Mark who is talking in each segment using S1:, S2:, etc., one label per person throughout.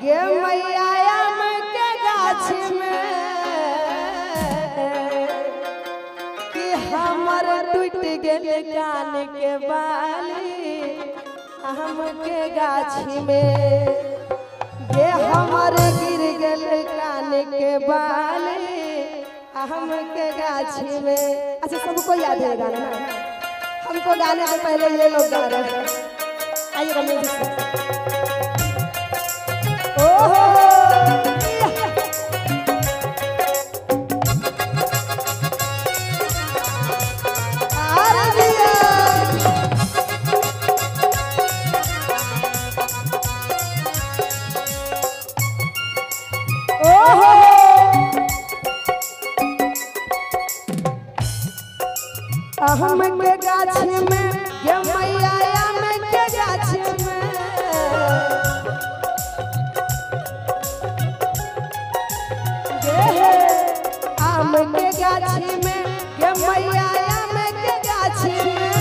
S1: गे मैया आम के गाछ में कि हमर टूट गेल कान के बाली आम के गाछी में गे हमर गिर गेल कान के बाली आम के गाछी में। अच्छा सबको याद है गाना ना? हमको गाने से पहले ये लोग गा रहे हैं। आइएगा म्यूजिक से। ओहो हम के गाछ में ये मैया आम के गाछ में आम के गाछी में ये मैया आम के गाछी में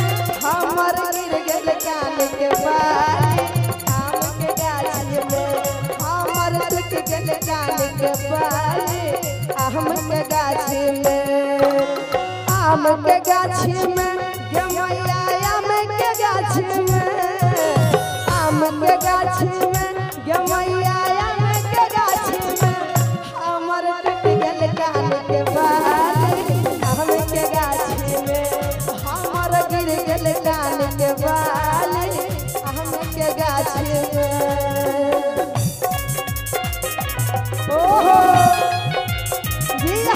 S1: हमर गिर गेल कान के बाली आम के गाछी में हमर टूट गेल कान के बाली आम के गाछी में। आम के गाछी में गे मैया आम के गाछी में आम के गाछी में गे मैया आम के गाछी में हमर टूट गेल कान के बाली आम के गाछी में हमर गिर गेल कान के बाली आम के गाछी में। ओहो जिया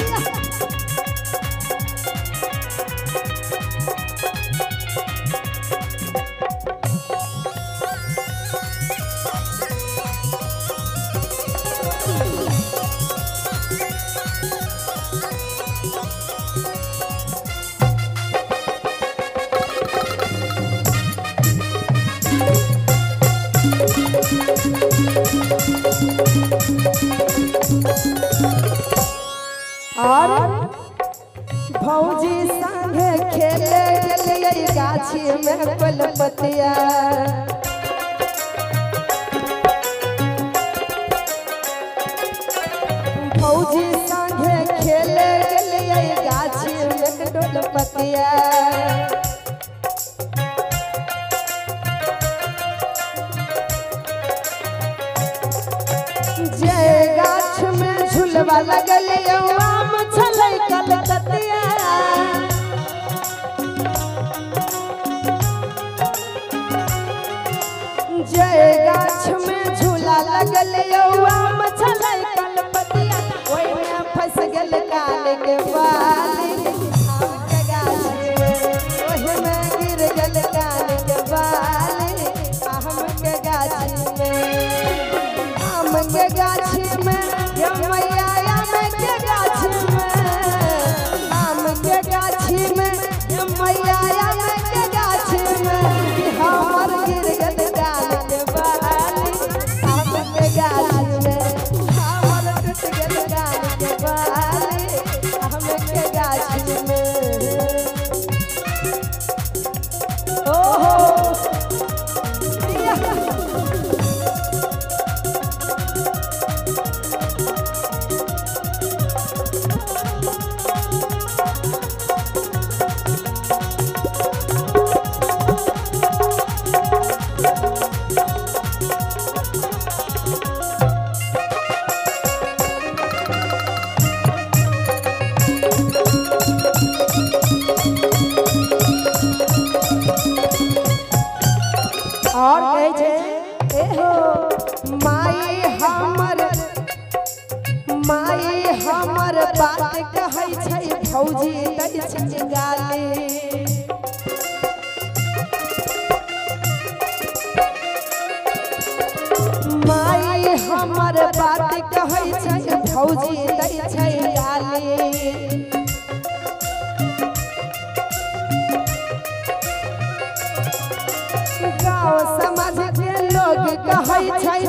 S1: और भौजी संगे खेले गेलिए गाछी में कोलपतिया भौजी संगे खेले गेलिए गाछी में कोलपतिया जय गाछ में झुलवा लगल आम छलै कलकतिया जय गाछ में झूला लगल आम छलै कलकतिया ओहि में फंस गेल कान के बाली आम के गाछी में ओहि में गिर गेल कान के बाली आम के गाछी में। आम के गाछी में ये मैया आम के गाछी में आम के गाछी में ये मैया आम के गाछी में हमर गिर गेल कान के बाली आम के गाछी में हमर टूट गेल कान के बाली आम के गाछी में। ओहो और कहे छे एहो माई हमर बात कहै छै भौजी दै छै गाली माई हमर बात कहै छै भौजी दै छै गाली गाँव समाज के लोग कहै छै